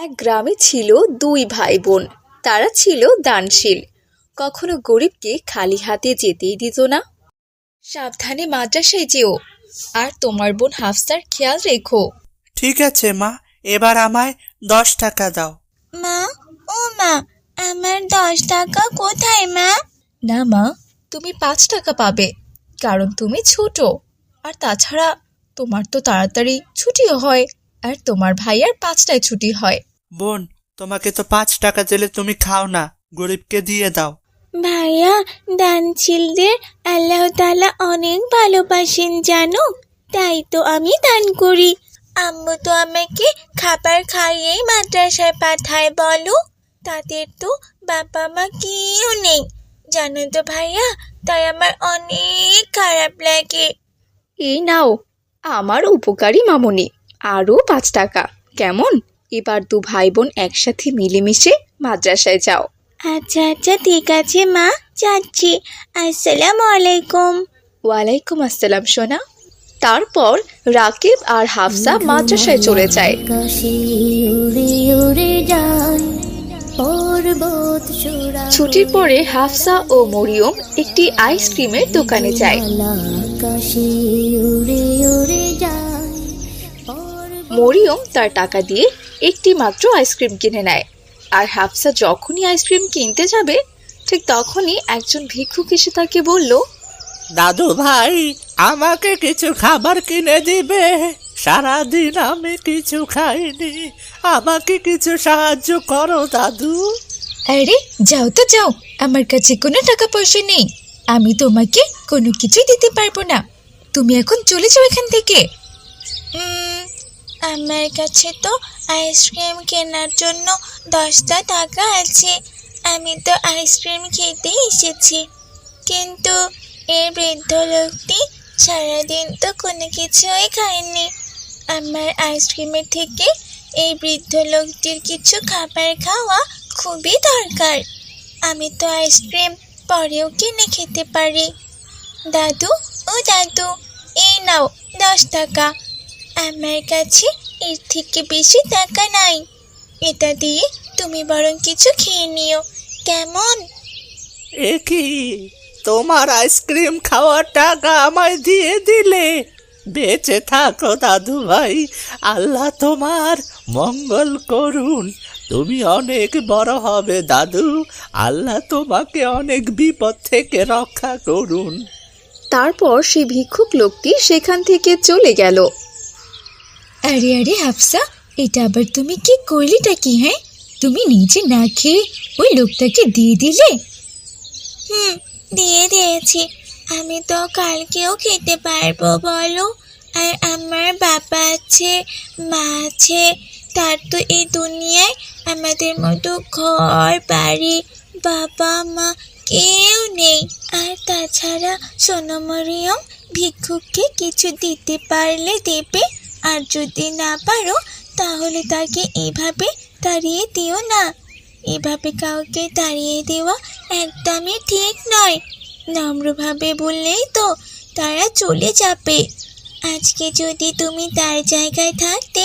এক গ্রামে ছিল দুই ভাই বোন। তারা ছিল দানশীল, কখনো গরিবকে খালি হাতে যেতেই দিত না। সাবধানে মাদ্রাসায় যেও, আর তোমার বোন হাফসার খেয়াল রেখো। ঠিক আছে মা, এবার আমায় 10 টাকা দাও। মা, ও মা, আমার 10 টাকা কোথায় মা? না মা, তুমি 5 টাকা পাবে, কারণ তুমি ছোট। আর তাছাড়া তোমার তো তাড়াতাড়ি ছুটিও হয়, আর তোমার ভাইয়ার 5টায় ছুটি হয়। বোন, তোমাকে তো 5 টাকা দিলে তুমি খাও না, গরিবকে দিয়ে দাও। ভাইয়া, দানশীলদের আল্লাহ তাআলা অনেক ভালোবাসেন জানো, তাই তো আমি দান করি। আম্মু তো আমাকে খাবার খাইয়েই মাদ্রাসায় পাঠায় বলো। তাদের তো বাবা মা কেউ নেই জানো তো ভাইয়া, তাই আমার অনেক খারাপ লাগে। এই নাও আমার উপকারী মামুনি, আরও 5 টাকা। কেমন? এবার দু ভাই বোন একসাথে মিলেমিশে মাদ্রাসায় যাও। আচ্ছা আচ্ছা, ঠিক আছে মা, যাচ্ছি। আসসালামু আলাইকুম। ওয়ালাইকুম আসসালাম সোনা। তারপর রাকিব আর হাফসা মাদ্রাসায় চলে যায়। ছুটির পরে হাফসা ও মরিয়ম একটি আইসক্রিমের দোকানে যায়। মরিয়ম তার টাকা দিয়ে একটি মাত্র আইসক্রিম কিনে নেয়। আর হাফসা যখনই আইসক্রিম কিনতে যাবে, ঠিক তখনই একজন ভিক্ষুক এসে তাকে বলল, দাদু ভাই, আমাকে কিছু খাবার কিনে দিবে? সারাদিন আমি কিছু খাইনি, আমাকে কিছু সাহায্য করো দাদু। আরে যাও তো যাও, আমার কাছে কোনো টাকা পয়সা নেই, আমি তোমাকে কোনো কিছুই দিতে পারবো না। তুমি এখন চলে যাও এখান থেকে। আমার কাছে তো আইসক্রিম কেনার জন্য 10টা টাকা আছে, আমি তো আইসক্রিম খেতে এসেছি। কিন্তু এই বৃদ্ধ লোকটি সারাদিন তো কোনো কিছুই খায়নি। আমার আইসক্রিমের থেকে এই বৃদ্ধ লোকটির কিছু খাবার খাওয়া খুবই দরকার। আমি তো আইসক্রিম পরেও কিনে খেতে পারি। দাদু, ও দাদু, এই নাও 10 টাকা। আমার কাছে এর থেকে বেশি টাকা নাই, এটা দিয়ে তুমি বরং কিছু খেয়ে নিও, কেমন? এ কি, তোমার আইসক্রিম খাওয়ার টাকা আমায় দিয়ে দিলে? বেঁচে থাকো দাদু ভাই, আল্লাহ তোমার মঙ্গল করুন। তুমি অনেক বড় হবে দাদু, আল্লাহ তোমাকে অনেক বিপদ থেকে রক্ষা করুন। তারপর সেই ভিক্ষুক লোকটি সেখান থেকে চলে গেল। আরে আরে হাফসা, এটা আবার তুমি কি করলিটা কি? হ্যাঁ, তুমি নিজে না খেয়ে ওই লোকটাকে দিয়ে দিলে? দিয়ে দিয়েছি। আমি তো কালকেও খেতে পারবো বলো। আর আমার বাবা আছে, মা আছে, তার তো এই দুনিয়ায় আমাদের মতো ঘর বাড়ি বাবা মা কেউ নেই। আর তাছাড়া শোনো মরিয়ম, ভিক্ষুককে কিছু দিতে পারলে দেবে, আর যদি না পারো তাহলে তাকে এভাবে তাড়িয়ে দিও না। এভাবে কাউকে তাড়িয়ে দেওয়া একদমই ঠিক নয়। নম্রভাবে বললেই তো তারা চলে যাবে। আজকে যদি তুমি তার জায়গায় থাকতে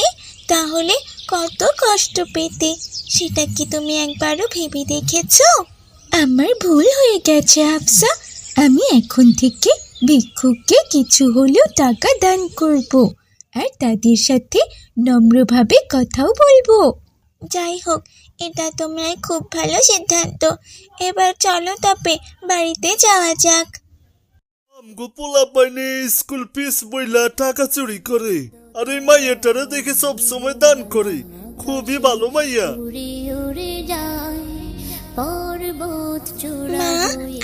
তাহলে কত কষ্ট পেতে, সেটা কি তুমি একবারও ভেবে দেখেছো? আমার ভুল হয়ে গেছে হাফসা, আমি এখন থেকে ভিক্ষুককে কিছু হলেও টাকা দান করব, আর তাদের সাথে নম্রভাবে কথাও বলবো। যাই হোক, এটা তোমার খুব ভালো সিদ্ধান্ত। এবার চলো তবে বাড়িতে যাওয়া যাক। আমগো পোলা পাইনে স্কুল ফিস বইলা টাকা চুরি করে, আর এই মাইয়াটারে দেখে সব সময় দান করে। খুবই ভালো মাইয়া। মা,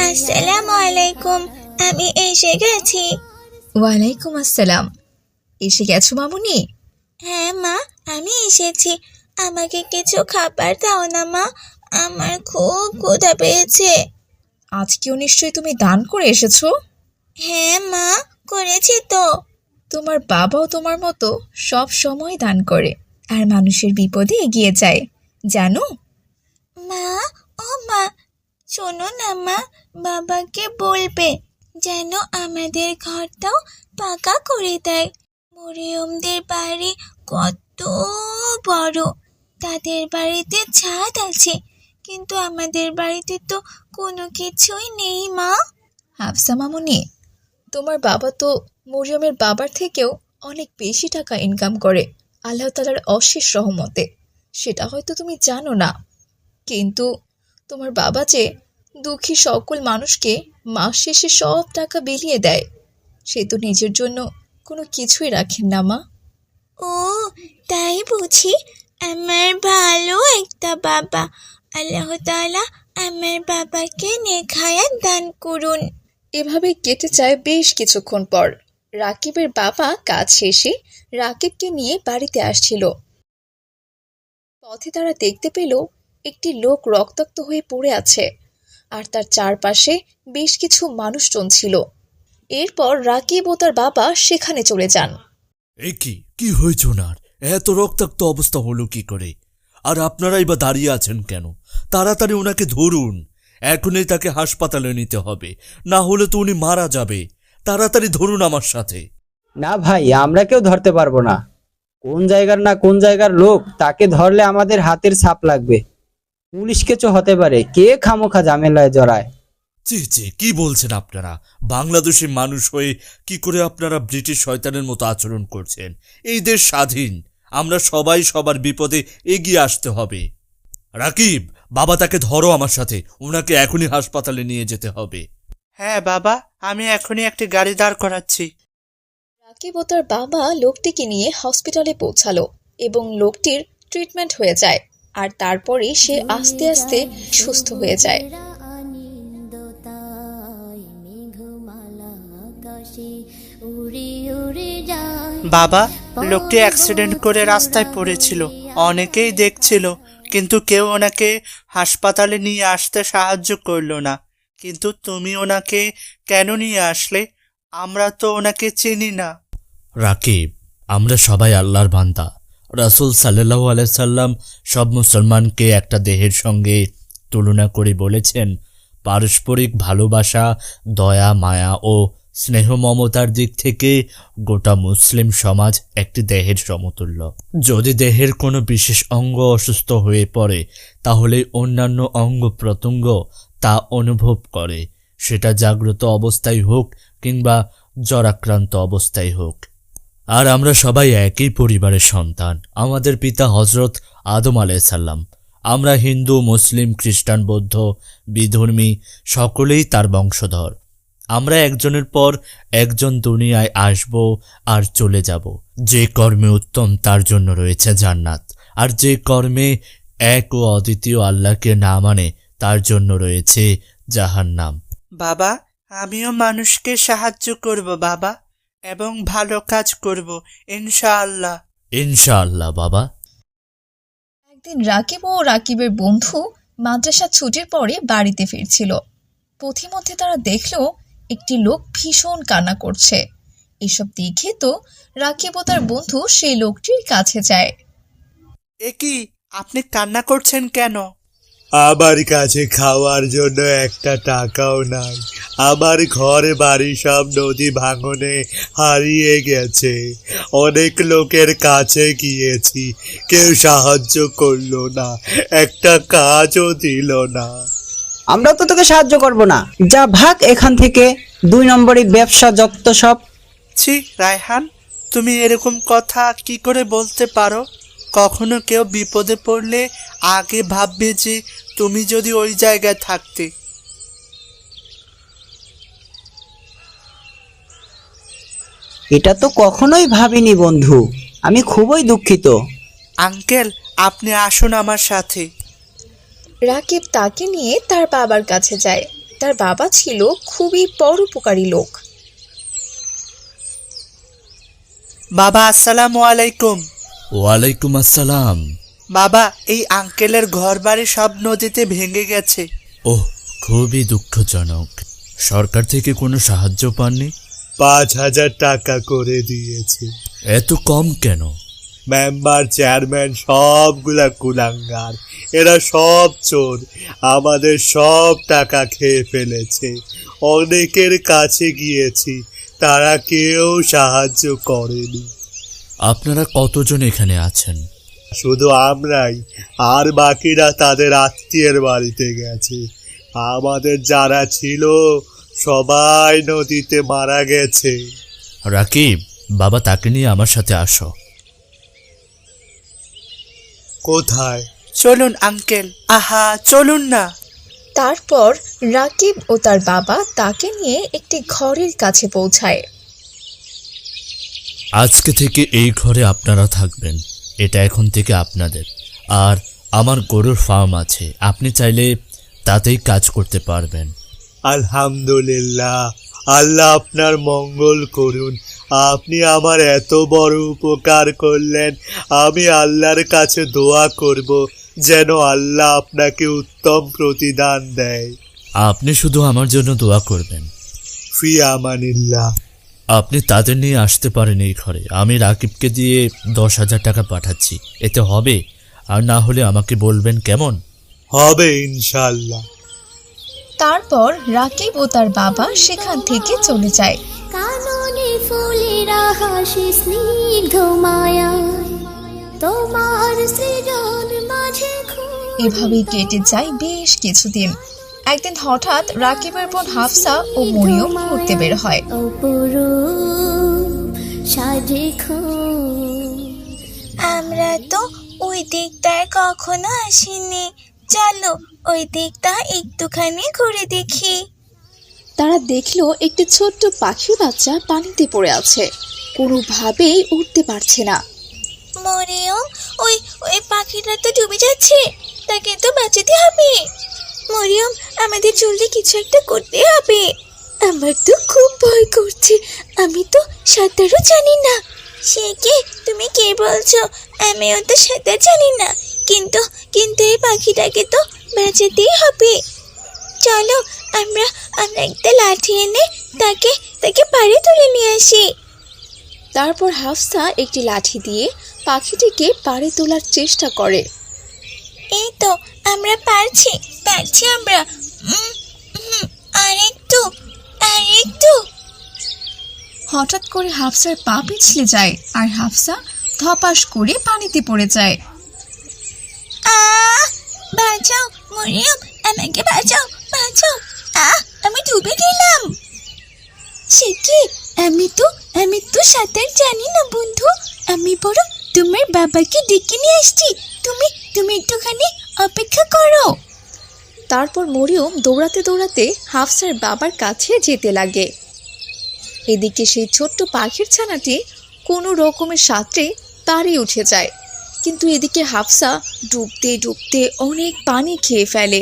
আসসালামু আলাইকুম, আমি এসে গেছি। ওয়ালাইকুম আসসালাম। এসে গেছো মামুনি? হ্যাঁ মা, আমি এসেছি। আমাকে কিছু খাবার দাও না মা, আমার খুব ক্ষুধা পেয়েছে। আজকেও নিশ্চয়ই তুমি দান করে এসেছো? হ্যাঁ মা, করেছি তো। তোমার বাবাও তোমার মতো সব সময় দান করে, আর মানুষের বিপদে এগিয়ে যায়, জানো? মা, ও মা, শোনো না মা, বাবাকে বলবে যেন আমাদের ঘরটাও পাকা করে দেয়। মরিয়মদের বাড়ি কত বড়, তাদের বাড়িতে ছাদ আছে, কিন্তু আমাদের বাড়িতে তো কোনো কিছুই নেই মা। হাফসা মামুনি, তোমার বাবা তো মরিয়মের বাবার থেকেও অনেক বেশি টাকা ইনকাম করে আল্লাহ তাআলার অশেষ রহমতে। সেটা হয়তো তুমি জানো না, কিন্তু তোমার বাবা যে দুঃখী সকল মানুষকে মাস শেষে সব টাকা বিলিয়ে দেয়, সে তো নিজের জন্য কোনো কিছুই রাখেন না মা। ও তাই বুঝি? আমার ভালো একটা বাবা। আল্লাহ তাআলা আমার বাবাকে নেক হায়াত দান করুন। এভাবে কেটে যায় বেশ কিছুক্ষণ পর। রাকিবের বাবা কাজ শেষে রাকিবকে নিয়ে বাড়িতে আসছিল। পথে তারা দেখতে পেল একটি লোক রক্তাক্ত হয়ে পড়ে আছে, আর তার চারপাশে বেশ কিছু মানুষজন ছিল। এরপর রাকিব ও তার বাবা সেখানে চলে যান। এ কি হয়েছে ওনার? এত রক্তাক্ত অবস্থা হলো কি করে? আর আপনারাই বা দাঁড়িয়ে আছেন কেন? তাড়াতাড়ি ওনাকে ধরুন, এখনই তাকে হাসপাতালে নিতে হবে, না হলে তো উনি মারা যাবে। তাড়াতাড়ি ধরুন আমার সাথে। না ভাই, আমরা কেউ ধরতে পারবো না। কোন জায়গার না কোন জায়গার লোক, তাকে ধরলে আমাদের হাতের ছাপ লাগবে, পুলিশ কেচো হতে পারে। কে খামোখা ঝামেলায় জড়ায়? জি কি বলছেন আপনারা? বাংলাদেশি মানুষ হয়ে কি করে আপনারা ব্রিটিশ শয়তানের মতো আচরণ করছেন? এই দেশ স্বাধীন, আমরা সবাই সবার বিপদে এগিয়ে আসতে হবে। রাকিব, বাবা তাকে ধরো আমার সাথে, ওনাকে এখনই হাসপাতালে নিয়ে যেতে হবে। হ্যাঁ বাবা, আমি এখনই একটি গাড়ি দাঁড় করাচ্ছি। রাকিব ও তার বাবা লোকটিকে নিয়ে হসপিটালে পৌঁছালো এবং লোকটির ট্রিটমেন্ট হয়ে যায়, আর তারপরে সে আস্তে আস্তে সুস্থ হয়ে যায়। বাবা, লোকটি অ্যাক্সিডেন্ট করে রাস্তায় পড়েছিল, অনেকেই দেখছিল, কিন্তু কেউ ওনাকে হাসপাতালে নিয়ে আসতে সাহায্য করলো না। কিন্তু তুমি ওনাকে কেন নিয়ে আসলে? আমরা তো ওনাকে চিনি না। রাকিব, আমরা সবাই আল্লাহর বান্দা। রাসূল সাল্লাল্লাহু আলাইহি সাল্লাম সব মুসলমানকে একটা দেহের সঙ্গে তুলনা করে বলেছেন, পারস্পরিক ভালোবাসা, দয়া, মায়া ও স্নেহ মমতার দিক থেকে গোটা মুসলিম সমাজ একটি দেহের সমতুল্য। যদি দেহের কোনো বিশেষ অঙ্গ অসুস্থ হয়ে পড়ে, তাহলে অন্যান্য অঙ্গ প্রত্যঙ্গ তা অনুভব করে, সেটা জাগ্রত অবস্থায় হোক কিংবা জ্বরাক্রান্ত অবস্থায় হোক। আর আমরা সবাই একই পরিবারের সন্তান। আমাদের পিতা হযরত আদম আলাইহিস সালাম। আমরা হিন্দু, মুসলিম, খ্রিস্টান, বৌদ্ধ, বিধর্মী সকলেই তার বংশধর। আমরা একজনের পর একজন দুনিয়ায় আসব আর চলে যাব। যে কর্মে উত্তম তার জন্য রয়েছে জান্নাত, আর যে কর্মে এক ও অদ্বিতীয় আল্লাহকে না মানে তার জন্য রয়েছে জাহান্নাম। বাবা, আমিও মানুষকে সাহায্য করব বাবা, এবং ভালো কাজ করব ইনশাআল্লাহ। ইনশাআল্লাহ বাবা। একদিন রাকিব ও রাকিবের বন্ধু মাদ্রাসা ছুটির পরে বাড়িতে ফিরছিল। পথিমধ্যে তারা দেখলো একটি লোক ভীষণ কান্না করছে। এসব দেখে তো রাকিব ও তার বন্ধু সেই লোকটির কাছে যায়। এ কি, আপনি কান্না করছেন কেন? আমার কাছে খাওয়ার জন্য একটা টাকাও নাই। আমার ঘর বাড়ি সব নদী ভাঙনে হারিয়ে গেছে। অনেক লোকের কাছে গিয়েছি, কেউ সাহায্য করলো না, একটা কাজও দিল না। আমরা তো তোকে সাহায্য করব না, যা ভাগ এখান থেকে। 2 নম্বরই ব্যবসা যত সব। ছি রায়হান, তুমি এরকম কথা কি করে বলতে পারো? কখনো কেউ বিপদে পড়লে আগে ভাববে যে তুমি যদি ওই জায়গায় থাকতে। এটা তো কখনোই ভাবিনি বন্ধু, আমি খুবই দুঃখিত। আঙ্কেল, আপনি আসুন আমার সাথে। রাকিব তাকে নিয়ে তার বাবার কাছে যায়। তার বাবা ছিল খুবই পরোপকারী লোক। বাবা, আসসালামু আলাইকুম। ওয়ালাইকুম আসসালাম। বাবা, এই আঙ্কেলের ঘর বাড়ি সব নদীতে ভেঙে গেছে। ওহ, খুবই দুঃখজনক। সরকার থেকে কোনো সাহায্য পাননি? 5,000 টাকা করে দিয়েছি। এত কম কেন? মেম্বার, চেয়ারম্যান সবগুলা কুলাঙ্গার, এরা সব চোর, আমাদের সব টাকা খেয়ে ফেলেছে। অনেকের কাছে গিয়েছি, তারা কেউ সাহায্য করেনি। আপনারা কতজন এখানে আছেন? শুধু আমরাই, আর বাকিরা তাদের আত্মীয়ের বাড়িতে গেছে। আমাদের যারা ছিল সবাই নদীতে মারা গেছে। রাকিব, বাবা তাকে নিয়ে আমার সাথে আসো। কোথায়? চলুন আঙ্কেল, আহা চলুন না। তারপর রাকিব ও তার বাবা তাকে নিয়ে একটি ঘরের কাছে পৌঁছায়। আজকে থেকে এই ঘরে আপনারা থাকবেন, এটা এখন থেকে আপনাদের। আর আমার গরুর ফার্ম আছে, আপনি চাইলে তাতেই কাজ করতে পারবেন। আলহামদুলিল্লাহ, আল্লাহ আপনার মঙ্গল করুন। আপনি আমার এত বড় উপকার করলেন। আমি আল্লাহর কাছে দোয়া করব যেন আল্লাহ আপনাকে উত্তম প্রতিদান দেয়। আপনি শুধু আমার জন্য দোয়া করবেন। ফি আমানিল্লাহ। আপনি তাদের নিয়ে আসতে পারেন এই ঘরে। আমি রাকিবকে দিয়ে 10,000 টাকা পাঠাচ্ছি, এতে হবে? আর না হলে আমাকে বলবেন, কেমন? হবে ইনশাল্লাহ। তারপর রাকিব ও তার বাবা সেখান থেকে চলে যায়। কাননে ফুলেরা হাসি স্নিগ্ধ মায়া, তোমার সৃজন মাঝে এভাবেই কেটে যায় বেশ কিছুদিন। একদিন হঠাৎ রাকিবের বোন হাফসা ও মরিয়ম ঘুরতে বের হয়। অপরূপ সাজে আমরা তো ওই দিকটায় কখনো আসিনি, চলো ওই দিকটা একটুখানি ঘুরে দেখি। তারা দেখলো একটি ছোট্ট পাখির বাচ্চা পানিতে পড়ে আছে, কোনোভাবেই উঠতে পারছে না। মরিয়ম, ওই ওই পাখিটা তো ডুবে যাচ্ছে, তাকে তো বাঁচাতে হবে। মরিয়ম, আমাদের জলদি কিছু একটা করতে হবে। আমার তো খুব ভয় করছে, আমি তো সাঁতারও জানি না। সে কি, তুমি কে বলছো? আমিও তো সাঁতার জানি না, কিন্তু কিন্তু এই পাখিটাকে তো বাঁচাতেই হবে। চলো আমরা আমরা একটা লাঠি এনে তাকে তাকে পাড়ে তুলে নিয়ে আসি। তারপর হাফসা একটি লাঠি দিয়ে পাখিটিকে পাড়ে তোলার চেষ্টা করে। এই তো, আমরা পারছি পারছি আমরা। আরেকটু আরেকটু। হঠাৎ করে হাফসার পা পিছলে যায় আর হাফসা ধপাস করে পানিতে পড়ে যায়। বাঁচাও মরিয়ম, আমাকে বাঁচাও বাঁচাও। আমি ডুবে গেলাম। সে কি, আমি তো সাঁতার জানি না বন্ধু। আমি বরং তোমার বাবাকে ডেকে নিয়ে আসছি, তুমি তুমি একটুখানি অপেক্ষা করো। তারপর মরিয়ম দৌড়াতে দৌড়াতে হাফসার বাবার কাছে যেতে লাগে। এদিকে সেই ছোট্ট পাখির ছানাটি কোনো রকমের সাঁতরে পাড়ে উঠে যায়, কিন্তু এদিকে হাফসা ডুবতে ডুবতে অনেক পানি খেয়ে ফেলে।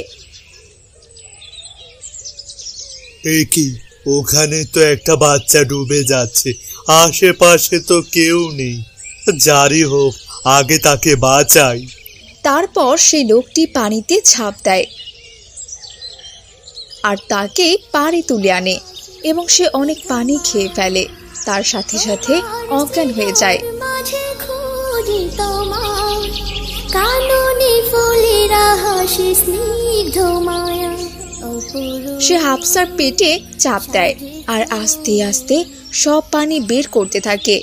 এ কি, ওখানে তো একটা বাচ্চা ডুবে যাচ্ছে, আশেপাশে তো কেউ নেই। জারি হোক, আগে তাকে বাঁচাই। তারপর সেই লোকটি পানিতে ঝাঁপ দেয় আর তাকে পাড়ে তুলে আনে এবং সে অনেক পানি খেয়ে ফেলে। তার সাথে সাথে অজ্ঞান হয়ে যায়। মাঝে খুঁজি তোমার, কাননে ফুলেরা হাসি স্নিগ্ধ মায়া, অপরূপ সে হাফসার পেটে চাপ দেয় আর আস্তে আস্তে সব পানি বের করতে থাকে।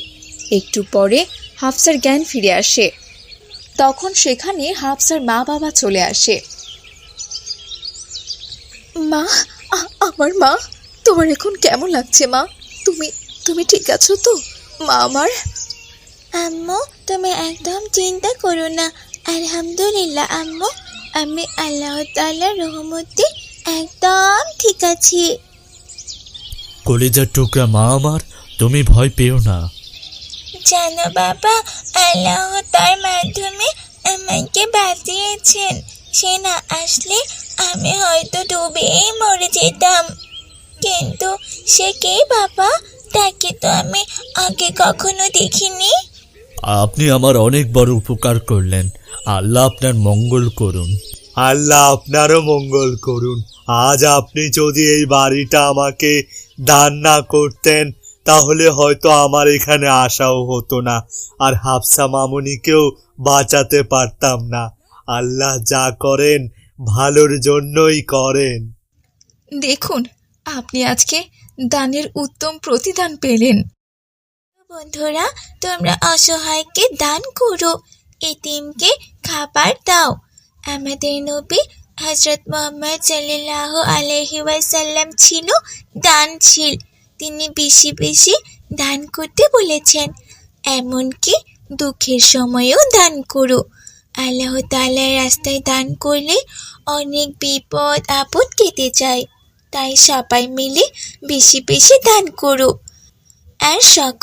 একটু পরে হাফসার জ্ঞান ফিরে আসে। তখন সেখানে হাফসার মা বাবা চলে আসে। মা, আমার মা, তোমার এখন কেমন লাগছে মা? তুমি তুমি ঠিক আছো তো মা আমার? আম্মু, তুমি একদম চিন্তা করো না। আলহামদুলিল্লাহ আম্মু, আমি আল্লাহ তাআলার রহমতে একদম ঠিক আছি। কলিজার টুকরা মা আমার, তুমি ভয় পেও না। জানো বাবা, আল্লাহ তার মাধ্যমে আমাকে বাঁচিয়েছেন। সে না আসলে আমি হয়তো ডুবেই মরে যেতাম। কিন্তু সে কে বাবা? তাকে তো আমি আগে কখনো দেখিনি। আপনি আমার অনেক বড় উপকার করলেন, আল্লাহ আপনার মঙ্গল করুন। আল্লাহ আপনারও মঙ্গল করুন। আজ আপনি যদি এই বাড়িটা আমাকে দান না করতেন তাহলে হয়তো আমার এখানে আসাও হতো না, আর হাফসা মামুনিকেও বাঁচাতে পারতাম না। আল্লাহ যা করেন ভালোর জন্যই করেন। দেখুন, আপনি আজকে দানের উত্তম প্রতিদান পেলেন। বন্ধুরা, তোমরা অসহায়কে দান করো। এতিমকে খাবার দাও। আমাদের নবী হযরত মুহাম্মদ সাল্লাল্লাহু আলাইহি ওয়াসাল্লাম ছিল দানশীল। তিনি বেশি বেশি দান করতে বলেছেন, এমনকি দুঃখের সময়েও দান করো। আল্লাহ তাআলার রাস্তায় দান করলে অনেক বিপদ আপদ কেটে যায়। তাই সবাই মিলে বেশি বেশি দান করো। আর